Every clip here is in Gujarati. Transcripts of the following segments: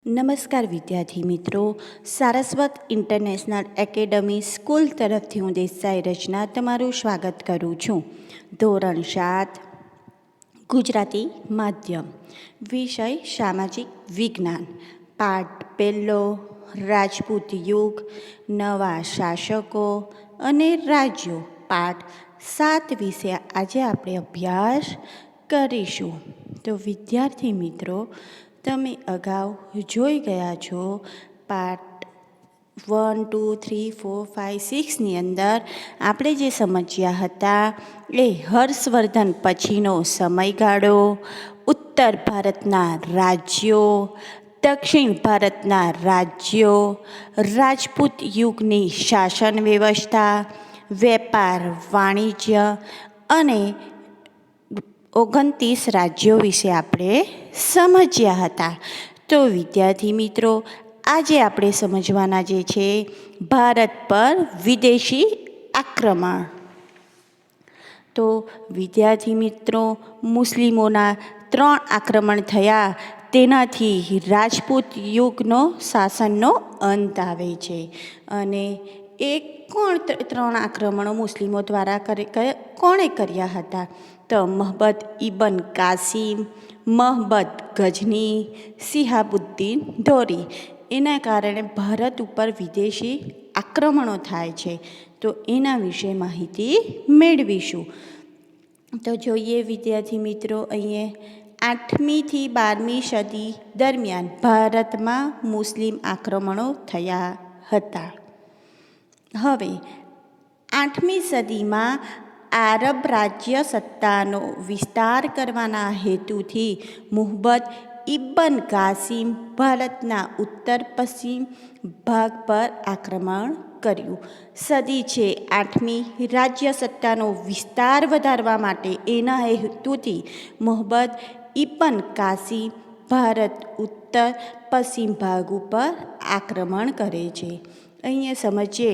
નમસ્કાર વિદ્યાર્થી મિત્રો, સારસ્વત ઇન્ટરનેશનલ એકેડમી સ્કૂલ તરફથી હું દેસાઈ રચના તમારું સ્વાગત કરું છું. ધોરણ 7 ગુજરાતી માધ્યમ, વિષય સામાજિક વિજ્ઞાન, પાઠ પહેલો રાજપૂત યુગ, નવા શાસકો અને રાજ્યો, પાઠ 7 વિશે આજે આપણે અભ્યાસ કરીશું. તો વિદ્યાર્થી મિત્રો, તમે અગાઉ જોઈ ગયા છો પાર્ટ 1, 2, 3, 4, 5, 6ની અંદર આપણે જે સમજ્યા હતા એ હર્ષવર્ધન પછીનો સમયગાળો, ઉત્તર ભારતના રાજ્યો, દક્ષિણ ભારતના રાજ્યો, રાજપૂત યુગની શાસન વ્યવસ્થા, વેપાર વાણિજ્ય અને 29 રાજ્યો વિશે આપણે સમજ્યા હતા. તો વિદ્યાર્થી મિત્રો, આજે આપણે સમજવાના જે છે ભારત પર વિદેશી આક્રમણ. તો વિદ્યાર્થી મિત્રો, મુસ્લિમોના 3 આક્રમણ થયા, તેનાથી રાજપૂત યુગનો શાસનનો અંત આવે છે. અને એ કોણ 3 આક્રમણો મુસ્લિમો દ્વારા કોણે કર્યા હતા? તો મહબત ઇબન કાસિમ, મહબત ગઝની, શિહાબુદ્દીન ધોરી. એના કારણે ભારત ઉપર વિદેશી આક્રમણો થાય છે. તો એના વિશે માહિતી મેળવીશું. તો જોઈએ વિદ્યાર્થી મિત્રો, અહીંયા 8મી થી 12મી સદી દરમિયાન ભારતમાં મુસ્લિમ આક્રમણો થયા હતા. હવે 8મી સદીમાં આરબ રાજ્ય સત્તાનો વિસ્તાર કરવાના હેતુથી મુહબત ઇબન કાસિમ ભારતના ઉત્તર પશ્ચિમ ભાગ પર આક્રમણ કર્યું. સદી છે 8મી, રાજ્ય સત્તાનો વિસ્તાર વધારવા માટે એના હેતુથી મુહબત ઇબન કાસિમ ભારત ઉત્તર પશ્ચિમ ભાગ ઉપર આક્રમણ કરે છે. અહીંયા સમજીએ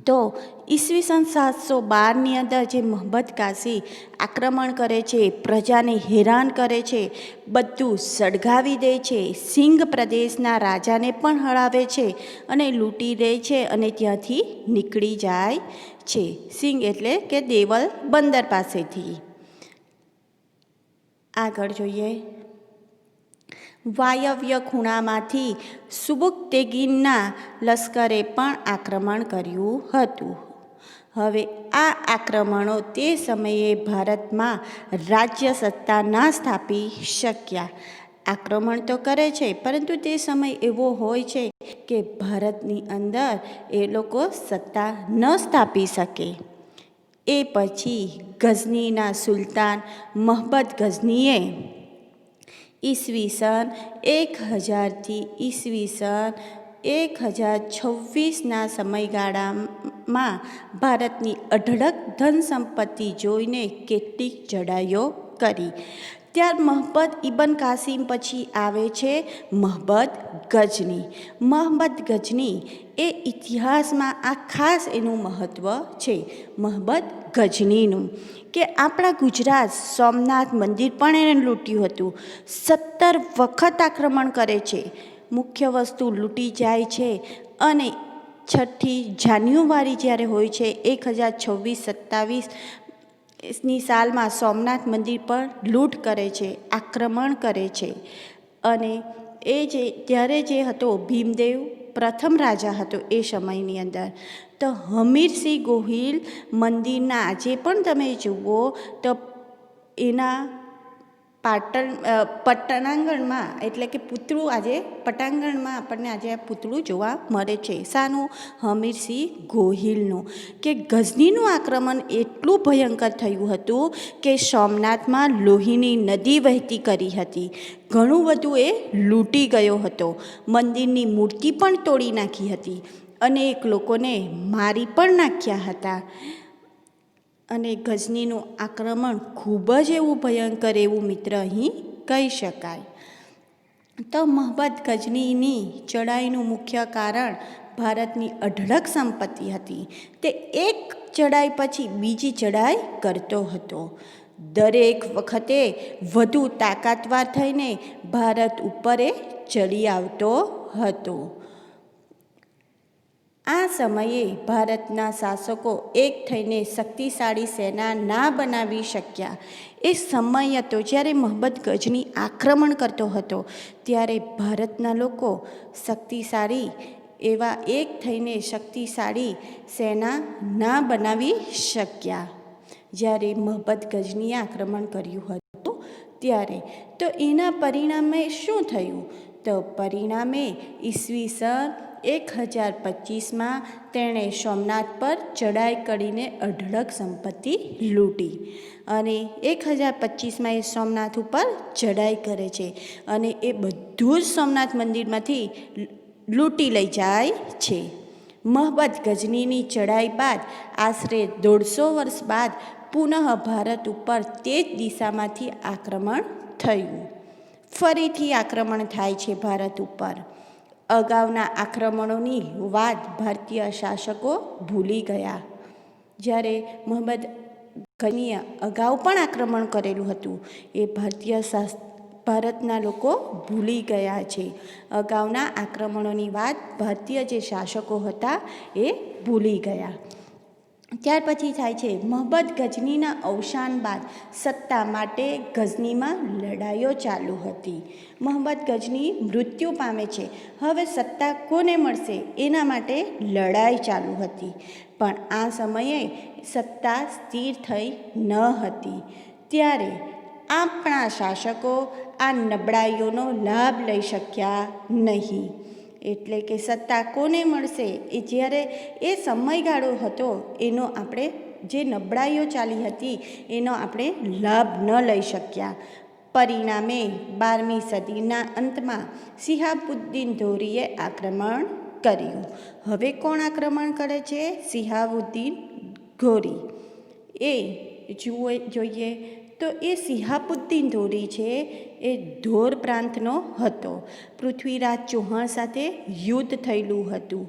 તો ઈસવીસન 712ની અંદર જે મહબત કાસી આક્રમણ કરે છે, પ્રજાને હેરાન કરે છે, બધું સળગાવી દે છે, સિંધ પ્રદેશના રાજાને પણ હરાવે છે અને લૂંટી દે છે અને ત્યાંથી નીકળી જાય છે. સિંધ એટલે કે દેવલ બંદર પાસેથી. આગળ જોઈએ, વાયવ્ય ખૂણામાંથી સુબુક્તેગીનના લશ્કરે પણ આક્રમણ કર્યું હતું. હવે આ આક્રમણો તે સમયે ભારતમાં રાજ્ય સત્તા ના સ્થાપી શક્યા. આક્રમણ તો કરે છે, પરંતુ તે સમય એવો હોય છે કે ભારતની અંદર એ લોકો સત્તા ન સ્થાપી શકે. એ પછી ગઝનીના સુલતાન મહબત ગઝનીએ ઈસવીસન 1000થી ઈસવીસન 1026ના સમયગાળામાં ભારતની અઢળક ધન સંપત્તિ જોઈને કેટલીક ચડાઈઓ કરી. ત્યાર મહબત ઇબન કાસિમ પછી આવે છે મહબત ગઝની. મહબત ગઝની એ ઇતિહાસમાં આ ખાસ એનું મહત્ત્વ છે મહબત ગઝનીનું, કે આપણા ગુજરાત સોમનાથ મંદિર પણ એને લૂંટ્યું હતું. 17 વખત આક્રમણ કરે છે, મુખ્ય વસ્તુ લૂંટી જાય છે અને 6ઠી જાન્યુઆરી જ્યારે હોય છે 1026-27ની સાલમાં સોમનાથ મંદિર પર લૂંટ કરે છે, આક્રમણ કરે છે. અને એ જે ત્યારે જે હતો ભીમદેવ પ્રથમ રાજા હતો એ સમયની અંદર. તો હમીરસિંહ ગોહિલ મંદિરના આજે પણ તમે જુઓ તો એના પટાંગણમાં એટલે કે પૂતળું આજે પટાંગણમાં આપણને આજે આ પૂતળું જોવા મળે છે. શાનું? હમીરસિંહ ગોહિલનું. કે ગઝનીનું આક્રમણ એટલું ભયંકર થયું હતું કે સોમનાથમાં લોહીની નદી વહેતી કરી હતી. ઘણું બધું એ લૂંટી ગયો હતો. મંદિરની મૂર્તિ પણ તોડી નાખી હતી. અનેક લોકોને મારી પણ નાખ્યા હતા. અને ગઝનીનું આક્રમણ ખૂબ જ એવું ભયંકર એવું મિત્ર અહીં કહી શકાય. તો મહબત ગઝનીની ચડાઈનું મુખ્ય કારણ ભારતની અઢળક સંપત્તિ હતી. તે એક ચડાઈ પછી બીજી ચડાઈ કરતો હતો. દરેક વખતે વધુ તાકાતવાર થઈને ભારત ઉપર એ ચડી આવતો હતો. આ સમયે ભારતના શાસકો એક થઈને શક્તિશાળી સેના ના બનાવી શક્યા. એ સમય હતો જ્યારે મોહમ્મદ ગઝની આક્રમણ કરતો હતો. ત્યારે ભારતના લોકો શક્તિશાળી એવા એક થઈને શક્તિશાળી સેના ના બનાવી શક્યા. જ્યારે મોહમ્મદ ગઝનીએ આક્રમણ કર્યું હતું ત્યારે તો એના પરિણામે શું થયું? તો પરિણામે ઈસવીસન 1025માં તેણે સોમનાથ પર ચડાઈ કરીને અઢળક સંપત્તિ લૂંટી. અને 1025માં એ સોમનાથ ઉપર ચડાઈ કરે છે અને એ બધું જ સોમનાથ મંદિરમાંથી લૂંટી લઈ જાય છે. મોહમ્મદ ગઝનીની ચડાઈ બાદ આશરે 150 વર્ષ બાદ પુનઃ ભારત ઉપર તે જ દિશામાંથી આક્રમણ થયું. ફરીથી આક્રમણ થાય છે ભારત ઉપર. અગાઉના આક્રમણોની વાત ભારતીય શાસકો ભૂલી ગયા. જ્યારે મોહમ્મદ ગઝનીએ અગાઉ પણ આક્રમણ કરેલું હતું એ ભારતના લોકો ભૂલી ગયા છે. અગાઉના આક્રમણોની વાત ભારતીય જે શાસકો હતા એ ભૂલી ગયા. ત્યાર પછી થાય છે મોહમ્મદ ગઝનીના અવસાન બાદ સત્તા માટે ગઝનીમાં લડાઈઓ ચાલુ હતી. મોહમ્મદ ગઝની મૃત્યુ પામે છે. હવે સત્તા કોને મળશે એના માટે લડાઈ ચાલુ હતી. પણ આ સમયે સત્તા સ્થિર થઈ ન હતી. ત્યારે આપણા શાસકો આ નબળાઈઓનો લાભ લઈ શક્યા નહીં. એટલે કે સત્તા કોને મળશે એ જ્યારે એ સમયગાળો હતો એનો આપણે જે નબળાઈઓ ચાલી હતી એનો આપણે લાભ ન લઈ શક્યા. પરિણામે 12મી સદીના અંતમાં શિહાબુદ્દીન ધોરીએ આક્રમણ કર્યું. હવે કોણ આક્રમણ કરે છે? શિહાબુદ્દીન ઘોરી. એ જોઈએ તો એ શિહાબુદ્દીન ધોરી છે એ ધોર પ્રાંતનો હતો. પૃથ્વીરાજ ચૌહાણ સાથે યુદ્ધ થયેલું હતું.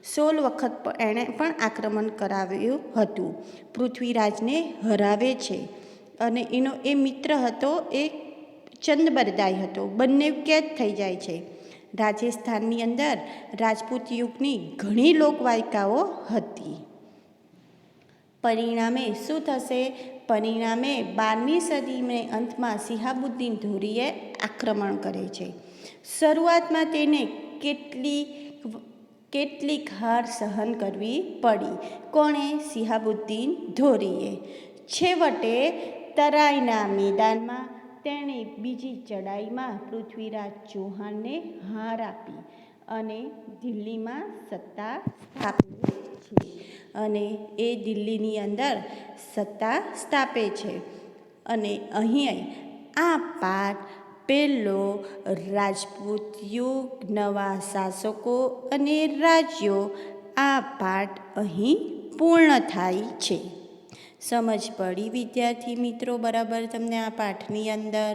16 વખત એણે પણ આક્રમણ કરાવ્યું હતું. પૃથ્વીરાજને હરાવે છે અને એનો એ મિત્ર હતો એ ચંદબરદાઈ હતો. બંને કેદ થઈ જાય છે. રાજસ્થાનની અંદર રાજપૂત યુગની ઘણી લોકવાયકાઓ હતી. પરિણામે શું થશે? પરિણામે 12મી સદીને અંતમાં શિહાબુદ્દીન ધોરીએ આક્રમણ કરે છે. શરૂઆતમાં તેને કેટલીક હાર સહન કરવી પડી. કોણે? શિહાબુદ્દીન ધોરીએ. છેવટે તરાઈના મેદાનમાં તેણે બીજી ચડાઈમાં પૃથ્વીરાજ ચૌહાણને હાર આપી અને દિલ્હીમાં સત્તા સ્થાપી છે. અને એ દિલ્હીની અંદર સત્તા સ્થાપે છે. અને અહીં આ પાઠ પહેલો રાજપૂત યુગ, નવા શાસકો અને રાજ્યો, આ પાઠ અહીં પૂર્ણ થાય છે. સમજ પડી વિદ્યાર્થી મિત્રો બરાબર તમને આ પાઠની અંદર?